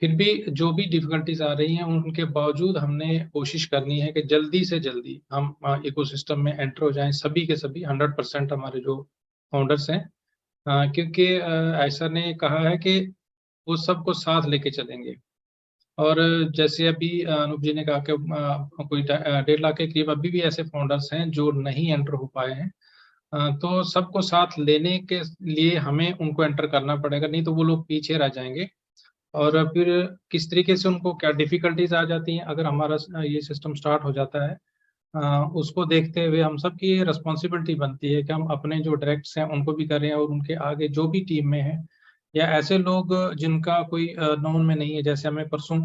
फिर भी जो भी डिफिकल्टीज आ रही हैं उनके बावजूद हमने कोशिश करनी है कि जल्दी से जल्दी हम इकोसिस्टम में एंटर हो जाएं, सभी के सभी 100% हमारे जो फाउंडर्स हैं। क्योंकि ऐसा ने कहा है कि वो सबको साथ लेके चलेंगे। और जैसे अभी अनूप जी ने कहा कि कोई 1.5 लाख के करीब अभी भी ऐसे फाउंडर्स हैं जो नहीं एंटर हो पाए हैं। तो सबको साथ लेने के लिए हमें उनको एंटर करना पड़ेगा, नहीं तो वो लोग पीछे रह जाएंगे। और फिर किस तरीके से उनको क्या डिफिकल्टीज आ जाती हैं अगर हमारा ये सिस्टम स्टार्ट हो जाता है, उसको देखते हुए हम सबकी ये रिस्पॉन्सिबिलिटी बनती है कि हम अपने जो डायरेक्ट्स हैं उनको भी करें, और उनके आगे जो भी टीम में है या ऐसे लोग जिनका कोई नोन में नहीं है। जैसे हमें परसों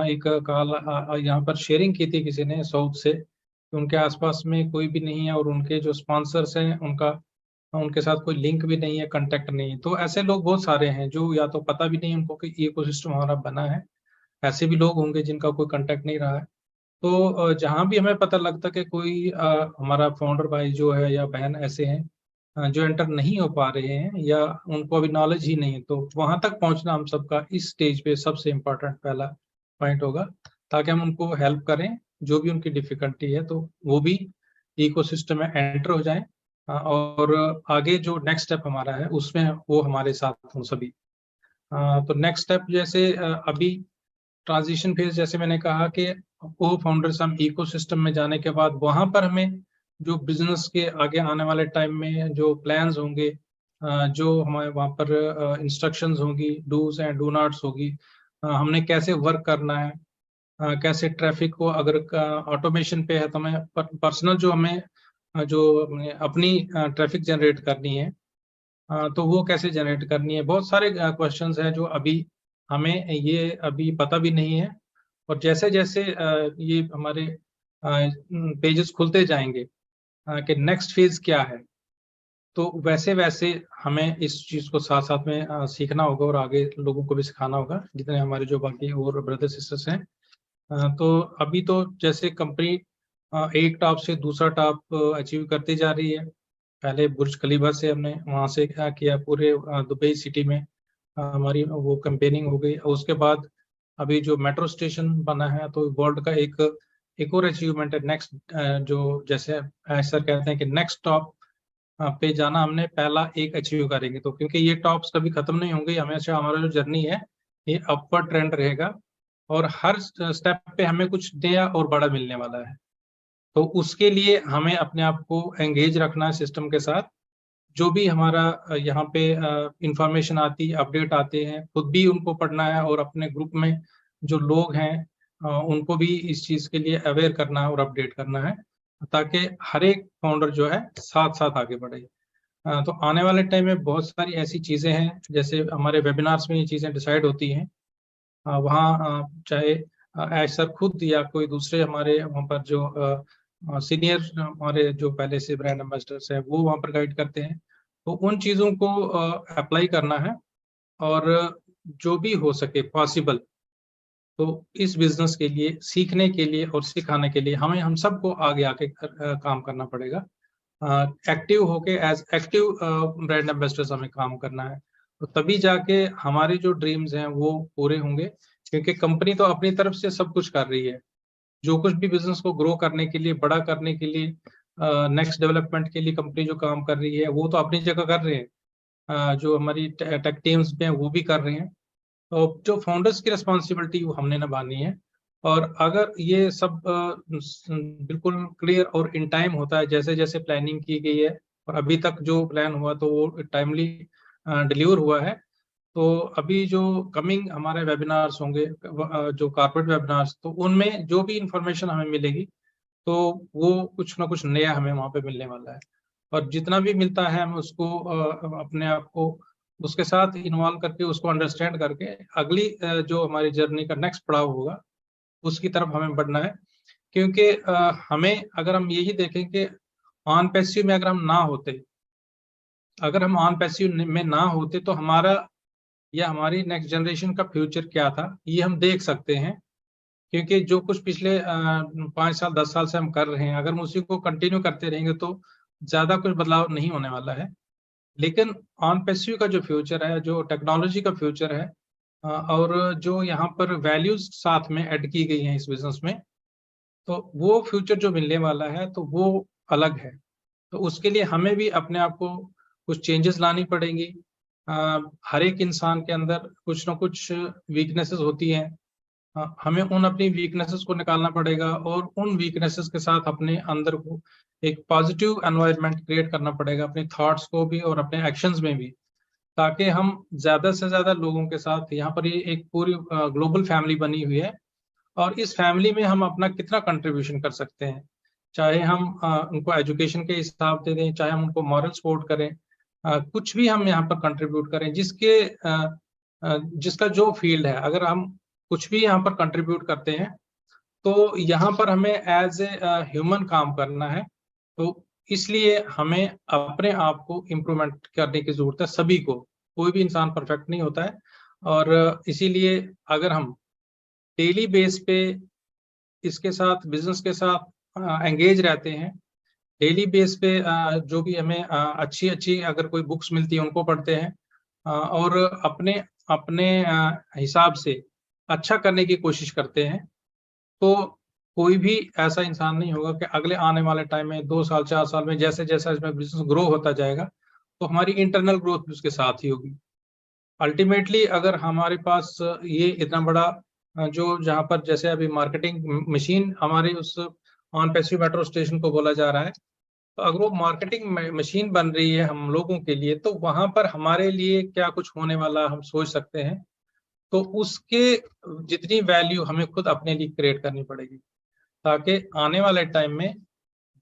एक कॉल यहाँ पर शेयरिंग की थी किसी ने साउथ से कि उनके आसपास में कोई भी नहीं है और उनके जो स्पॉन्सर्स हैं उनका उनके साथ कोई लिंक भी नहीं है, कांटेक्ट नहीं है। तो ऐसे लोग बहुत सारे हैं जो या तो पता भी नहीं उनको कि इकोसिस्टम हमारा बना है, ऐसे भी लोग होंगे जिनका कोई कांटेक्ट नहीं रहा है। तो जहां भी हमें पता लगता कि कोई हमारा फाउंडर भाई जो है या बहन ऐसे हैं जो एंटर नहीं हो पा रहे हैं या उनको अभी नॉलेज ही नहीं है, तो वहां तक पहुंचना हम सबका इस स्टेज पे सबसे इम्पोर्टेंट पहला पॉइंट होगा, ताकि हम उनको हेल्प करें जो भी उनकी डिफिकल्टी है, तो वो भी इकोसिस्टम में एंटर हो जाएं। और आगे जो नेक्स्ट स्टेप हमारा है उसमें वो हमारे साथ हों सभी। तो नेक्स्ट स्टेप जैसे अभी ट्रांजिशन फेज, जैसे मैंने कहा कि वो फाउंडर्स हम इकोसिस्टम में जाने के बाद वहां पर हमें जो बिजनेस के आगे आने वाले टाइम में जो प्लान्स होंगे, जो हमारे वहां पर इंस्ट्रक्शंस होंगी, डूज एंड डू नॉट्स होगी, हमने कैसे वर्क करना है, कैसे ट्रैफिक को अगर ऑटोमेशन पे है तो हमें पर्सनल जो हमें जो अपनी ट्रैफिक जनरेट करनी है, तो वो कैसे जनरेट करनी है। बहुत सारे क्वेश्चंस हैं जो अभी हमें ये अभी पता भी नहीं है। और जैसे जैसे ये हमारे पेजेस खुलते जाएंगे कि नेक्स्ट फेज क्या है, तो वैसे वैसे हमें इस चीज को साथ साथ में सीखना होगा और आगे लोगों को भी सिखाना होगा, जितने हमारे जो बाकी और ब्रदर सिस्टर्स हैं। तो अभी तो जैसे कंपनी एक टॉप से दूसरा टॉप अचीव करती जा रही है। पहले बुर्ज खलीफा से हमने वहां से क्या किया, पूरे दुबई सिटी में हमारी वो कैंपेनिंग हो गई। और उसके बाद अभी जो मेट्रो स्टेशन बना है, तो वर्ल्ड का एक और अचीवमेंट है नेक्स्ट, जो जैसे सर कहते हैं कि नेक्स्ट टॉप पे जाना हमने पहला एक अचीव करेंगे। तो क्योंकि ये टॉप्स कभी खत्म नहीं होंगे, हमेशा हमारा जो जर्नी है ये अपवर्ड ट्रेंड रहेगा और हर स्टेप पे हमें कुछ नया और बड़ा मिलने वाला है। तो उसके लिए हमें अपने आप को एंगेज रखना है सिस्टम के साथ। जो भी हमारा यहाँ पे इंफॉर्मेशन आती है, अपडेट आते हैं, खुद भी उनको पढ़ना है और अपने ग्रुप में जो लोग हैं उनको भी इस चीज के लिए अवेयर करना है और अपडेट करना है, ताकि हर एक फाउंडर जो है साथ साथ आगे बढ़े। तो आने वाले टाइम में बहुत सारी ऐसी चीजें हैं, जैसे हमारे वेबिनार्स में ये चीजें डिसाइड होती हैं। वहाँ चाहे सर खुद या कोई दूसरे हमारे वहाँ पर जो सीनियर हमारे जो पहले से ब्रांड एम्बेसडर्स हैं वो वहाँ पर गाइड करते हैं। तो उन चीज़ों को अप्लाई करना है, और जो भी हो सके पॉसिबल, तो इस बिजनेस के लिए सीखने के लिए और सिखाने के लिए हमें हम सबको आगे आके काम करना पड़ेगा। एक्टिव होके एज एक्टिव ब्रांड एम्बेसडर्स हमें काम करना है। तो तभी जाके हमारे जो ड्रीम्स हैं वो पूरे होंगे, क्योंकि कंपनी तो अपनी तरफ से सब कुछ कर रही है। जो कुछ भी बिजनेस को ग्रो करने के लिए, बड़ा करने के लिए, नेक्स्ट डेवलपमेंट के लिए कंपनी जो काम कर रही है वो तो अपनी जगह कर रहे हैं। जो हमारी टेक टीम्स में वो भी कर रहे हैं। तो जो फाउंडर्स की रिस्पॉन्सिबिलिटी वो हमने निभानी है। और अगर ये सब बिल्कुल क्लियर और इन टाइम होता है जैसे जैसे प्लानिंग की गई है, और अभी तक जो प्लान हुआ तो वो टाइमली डिलीवर हुआ है, तो अभी जो कमिंग हमारे वेबिनार्स होंगे, जो कॉर्पोरेट वेबिनार्स, तो उनमें जो भी इंफॉर्मेशन हमें मिलेगी तो वो कुछ ना कुछ नया हमें वहाँ पे मिलने वाला है। और जितना भी मिलता है हम उसको अपने आप को उसके साथ इन्वॉल्व करके, उसको अंडरस्टैंड करके अगली जो हमारी जर्नी का नेक्स्ट पड़ाव होगा उसकी तरफ हमें बढ़ना है। क्योंकि हमें अगर हम यही देखें कि ऑन पैसिव में अगर हम ना होते, अगर हम ऑन पैसिव में ना होते तो हमारा या हमारी नेक्स्ट जनरेशन का फ्यूचर क्या था ये हम देख सकते हैं। क्योंकि जो कुछ पिछले 5 साल 10 साल से हम कर रहे हैं, अगर हम उसी को कंटिन्यू करते रहेंगे तो ज्यादा कुछ बदलाव नहीं होने वाला है। लेकिन ऑन पैसिव का जो फ्यूचर है, जो टेक्नोलॉजी का फ्यूचर है, और जो यहाँ पर वैल्यूज साथ में ऐड की गई हैं इस बिजनेस में, तो वो फ्यूचर जो मिलने वाला है तो वो अलग है। तो उसके लिए हमें भी अपने आप को कुछ चेंजेस लानी पड़ेंगी। हर एक इंसान के अंदर कुछ ना कुछ वीकनेसेस होती हैं। हमें उन अपनी वीकनेसेस को निकालना पड़ेगा और उन वीकनेसेस के साथ अपने अंदर को एक पॉजिटिव एनवायरनमेंट क्रिएट करना पड़ेगा, अपने थॉट्स को भी और अपने एक्शंस में भी, ताकि हम ज्यादा से ज्यादा लोगों के साथ, यहाँ पर ये एक पूरी ग्लोबल फैमिली बनी हुई है, और इस फैमिली में हम अपना कितना कंट्रीब्यूशन कर सकते हैं। चाहे हम उनको एजुकेशन के हिसाब से दें, चाहे हम उनको मॉरल सपोर्ट करें, कुछ भी हम यहाँ पर कंट्रीब्यूट करें, जिसका जो फील्ड है, अगर हम कुछ भी यहाँ पर कंट्रीब्यूट करते हैं तो यहाँ पर हमें एज ए ह्यूमन काम करना है। तो इसलिए हमें अपने आप को इम्प्रूवमेंट करने की जरूरत है, सभी को। कोई भी इंसान परफेक्ट नहीं होता है, और इसीलिए अगर हम डेली बेस पे इसके साथ, बिजनेस के साथ एंगेज रहते हैं, डेली बेस पे जो भी हमें अच्छी अच्छी अगर कोई बुक्स मिलती है उनको पढ़ते हैं, और अपने अपने हिसाब से अच्छा करने की कोशिश करते हैं, तो कोई भी ऐसा इंसान नहीं होगा कि अगले आने वाले टाइम में 2 साल 4 साल में जैसे जैसा इसमें बिजनेस ग्रो होता जाएगा तो हमारी इंटरनल ग्रोथ भी उसके साथ ही होगी। अल्टीमेटली अगर हमारे पास ये इतना बड़ा जो जहाँ पर जैसे अभी मार्केटिंग मशीन हमारी उस ऑन पैसिव मेट्रो स्टेशन को बोला जा रहा है, तो अगर वो मार्केटिंग मशीन बन रही है हम लोगों के लिए, तो वहां पर हमारे लिए क्या कुछ होने वाला हम सोच सकते हैं। तो उसके जितनी वैल्यू हमें खुद अपने लिए क्रिएट करनी पड़ेगी, ताकि आने वाले टाइम में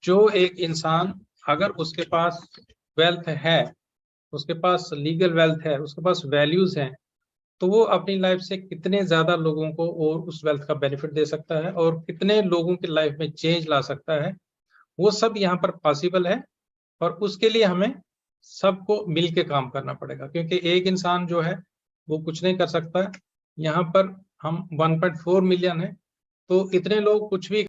जो एक इंसान, अगर उसके पास वेल्थ है, उसके पास लीगल वेल्थ है, उसके पास वैल्यूज हैं, तो वो अपनी लाइफ से कितने ज्यादा लोगों को और उस वेल्थ का बेनिफिट दे सकता है और कितने लोगों की लाइफ में चेंज ला सकता है, वो सब यहाँ पर पॉसिबल है। और उसके लिए हमें सबको मिल के काम करना पड़ेगा, क्योंकि एक इंसान जो है वो कुछ नहीं कर सकता है। यहाँ पर हम 1.4 मिलियन है, तो इतने लोग कुछ भी